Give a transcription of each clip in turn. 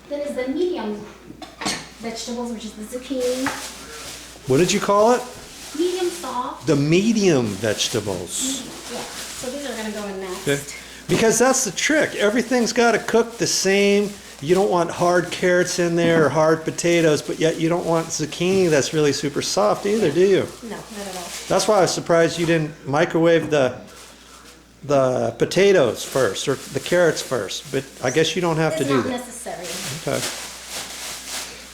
Then is the medium vegetables, which is the zucchini. What did you call it? Medium soft. The medium vegetables. Yeah, so these are going to go in next. Okay. Because that's the trick. Everything's got to cook the same. You don't want hard carrots in there or hard potatoes, but yet you don't want zucchini that's really super soft either, do you? No, not at all. That's why I was surprised you didn't microwave the potatoes first or the carrots first, but I guess you don't have to do that. It's not necessary. Okay.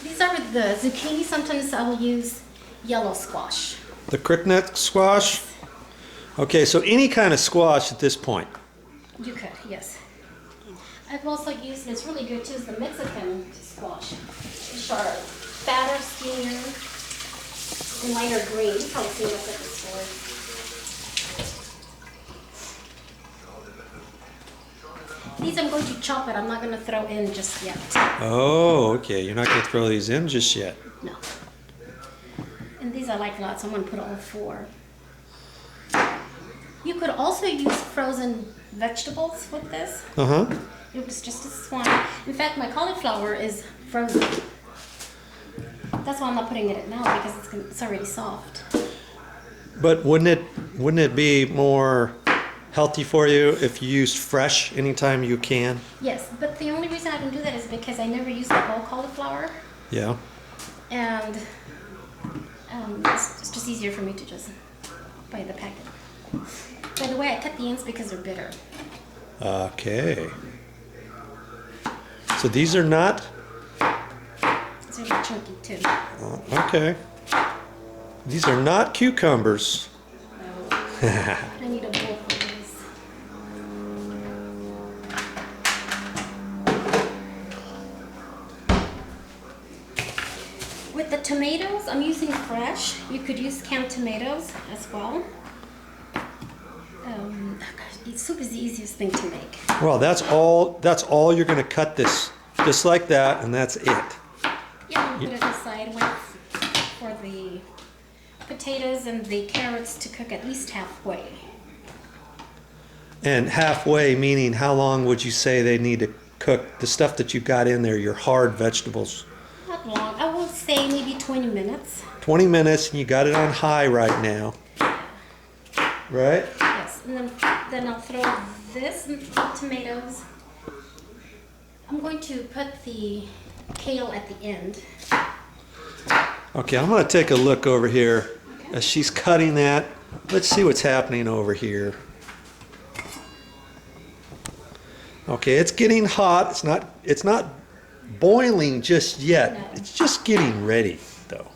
These are with the zucchini. Sometimes I will use yellow squash. The cricknet squash? Okay, so any kind of squash at this point. You could, yes. I've also used, it's really good too, is the Mexican squash. Which are fatter, skinnier, and lighter green. You probably seen this at the store. These I'm going to chop it. I'm not going to throw in just yet. Oh, okay. You're not going to throw these in just yet. No. And these I like a lot, so I'm going to put all 4. You could also use frozen vegetables with this. Uh-huh. It was just as fine. In fact, my cauliflower is frozen. That's why I'm not putting it in now, because it's already soft. But wouldn't it be more healthy for you if you used fresh anytime you can? Yes, but the only reason I don't do that is because I never use the whole cauliflower. Yeah. And it's just easier for me to just buy the packet. By the way, I cut the ends because they're bitter. Okay. So these are not? It's really chunky too. Okay. These are not cucumbers. No. I need a bowl for these. With the tomatoes, I'm using fresh. You could use canned tomatoes as well. Soup is the easiest thing to make. Well, that's all you're going to cut this, just like that, and that's it. Yeah, I'm going to put it aside for the potatoes and the carrots to cook at least halfway. And halfway, meaning how long would you say they need to cook the stuff that you got in there, your hard vegetables? Not long. I will say maybe 20 minutes. 20 minutes, and you got it on high right now. Right? Yes, and then I'll throw this and the tomatoes. I'm going to put the kale at the end. Okay, I'm going to take a look over here as she's cutting that. Let's see what's happening over here. Okay, it's getting hot. It's not boiling just yet. No. It's just getting ready, though.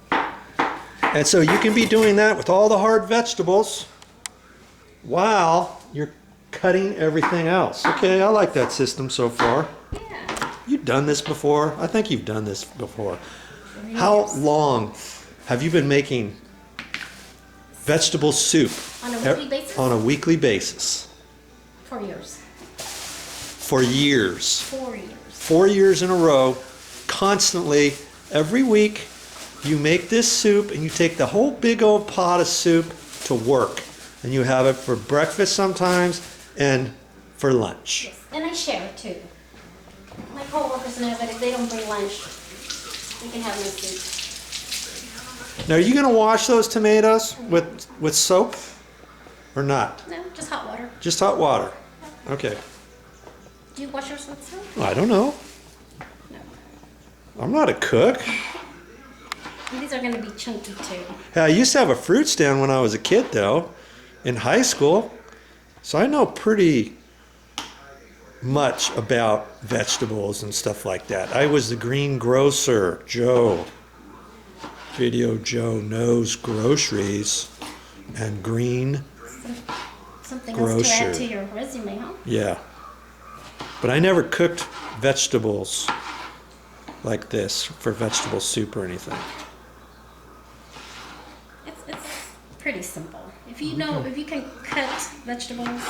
And so you can be doing that with all the hard vegetables while you're cutting everything else. Okay, I like that system so far. Yeah. You've done this before? I think you've done this before. Yes. How long have you been making vegetable soup? On a weekly basis? On a weekly basis. 4 years. For years. 4 years. 4 years in a row, constantly, every week, you make this soup and you take the whole big old pot of soup to work. And you have it for breakfast sometimes and for lunch. Yes, and I share it too. My coworkers know that if they don't bring lunch, we can have my soup. Now, are you going to wash those tomatoes with soap or not? No, just hot water. Just hot water. Okay. Do you wash yours with soap? I don't know. No. I'm not a cook. And these are going to be chunky too. Hey, I used to have a fruit stand when I was a kid, though, in high school. So I know pretty much about vegetables and stuff like that. I was the greengrocer, Joe. VideoJoeKnows groceries and green Something else to grocer. add to your resume, huh? Yeah. But I never cooked vegetables like this for vegetable soup or anything. It's pretty simple. If you know, if you can cut vegetables,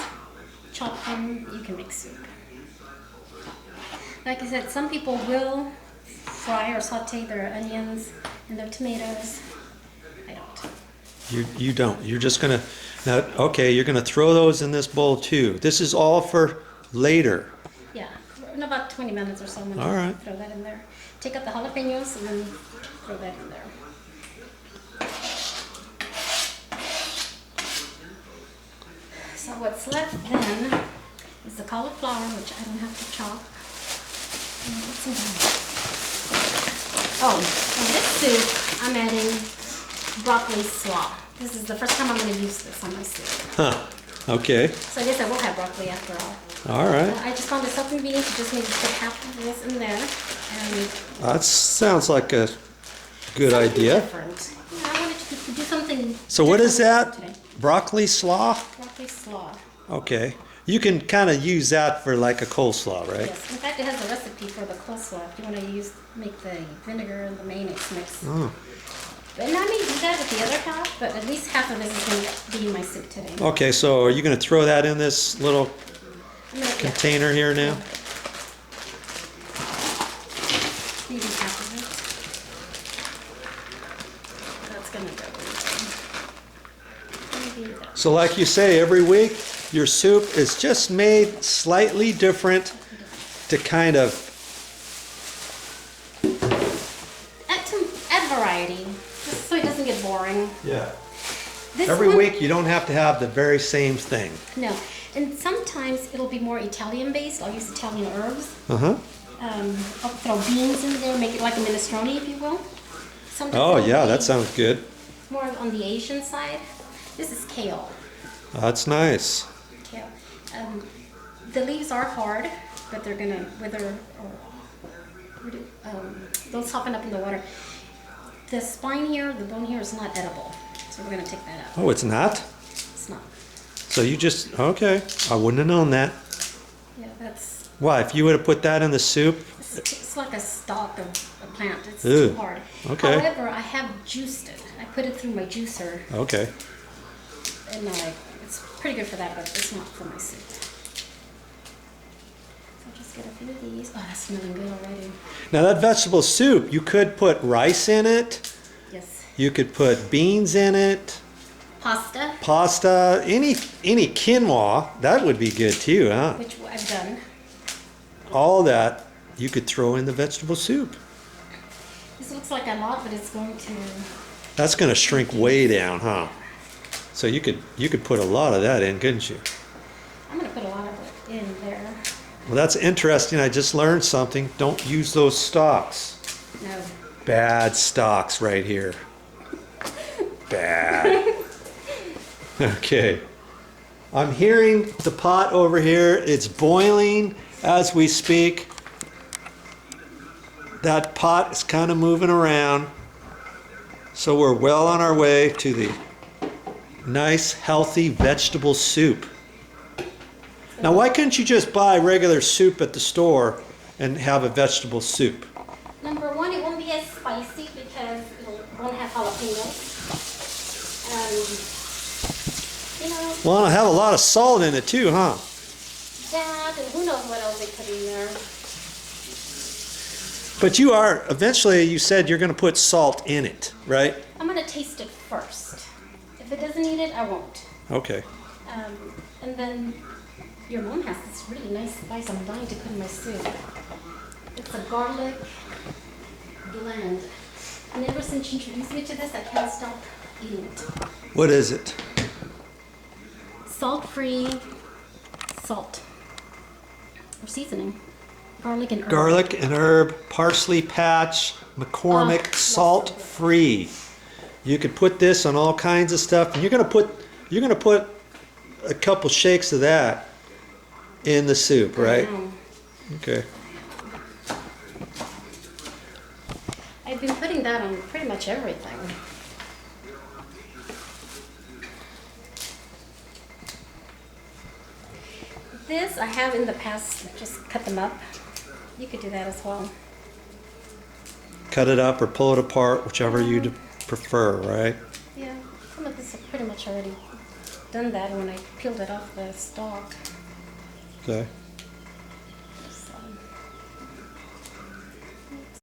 chop them, you can make soup. Like I said, some people will fry or saute their onions and their tomatoes. I don't. You don't. You're just gonna now. Okay, you're gonna throw those in this bowl too. This is all for later. Yeah, in about 20 minutes or so. I'm gonna All right. throw that in there. Take out the jalapenos and then throw that in there. So what's left then is the cauliflower, which I don't have to chop. And what's in here? Oh, in this soup, I'm adding broccoli slaw. This is the first time I'm going to use this on my soup. Huh. Okay. So I guess I will have broccoli after all. All right. I just found a self-convenient to just maybe put half of this in there. And That sounds like a good something idea. different. Yeah, I wanted to do something So what is different that? today. Broccoli slaw? Broccoli slaw. Okay. You can kind of use that for like a coleslaw, right? Yes. In fact, it has a recipe for the coleslaw. If you want to make the vinegar and the mayonnaise mix. Oh. And I may do that with the other half, but at least half of this is going to be in my soup today. Okay, so are you going to throw that in this little I'm gonna, container here now? Maybe half of it. That's going to go in. Maybe that. So like you say, every week your soup is just made slightly different to kind of... Add variety, just so it doesn't get boring. Yeah. This Every one- week you don't have to have the very same thing. No, and sometimes it'll be more Italian based. I'll use Italian herbs. Uh-huh. I'll throw beans in there, make it like a minestrone, if you will. Sometimes Oh it'll yeah, be that sounds good. more on the Asian side. This is kale. That's nice. Kale. The leaves are hard, but they're gonna wither or they'll soften up in the water. The spine here, the bone here is not edible, so we're gonna take that out. Oh, it's not? It's not. So you just, okay. I wouldn't have known that. Yeah, that's. Why, if you would have put that in the soup? It's like a stalk of a plant. It's Ew. too hard. Okay. However, I have juiced it. I put it through my juicer, Okay. and it's pretty good for that, but it's not for my soup. So I'll just get a few of these. Oh, that's smelling good already. Now that vegetable soup, you could put rice in it. Yes. You could put beans in it. Pasta, Pasta, any quinoa, that would be good too, huh? which I've done. All that you could throw in the vegetable soup. This looks like a lot, but it's going to. That's going to shrink way down, huh? So you could put a lot of that in, couldn't you? I'm going to put a lot of it in there. Well, that's interesting. I just learned something. Don't use those stalks. No. Bad stocks right here. Bad. Okay. I'm hearing the pot over here. It's boiling as we speak. That pot is kind of moving around. So we're well on our way to the nice, healthy vegetable soup. Now, why couldn't you just buy regular soup at the store and have a vegetable soup? Number one, it won't be as spicy because it won't have jalapenos. Well, I have a lot of salt in it too, huh? That and who knows what else they put in there. But eventually you said you're going to put salt in it, right? I'm going to taste it first. If it doesn't need it, I won't. Okay. And then your mom has this really nice spice I'm dying to put in my soup. It's a garlic blend. And ever since you introduced me to this, I can't stop eating it. What is it? Salt-free salt or seasoning. Garlic and herb. Garlic and herb, parsley patch, McCormick, salt-free. You could put this on all kinds of stuff, and you're gonna put a couple shakes of that in the soup, right? Okay. I've been putting that on pretty much everything. This I have in the past just cut them up. You could do that as well. Cut it up or pull it apart, whichever you'd prefer, right? Yeah, some of this I've pretty much already done that when I peeled it off the stalk. Okay.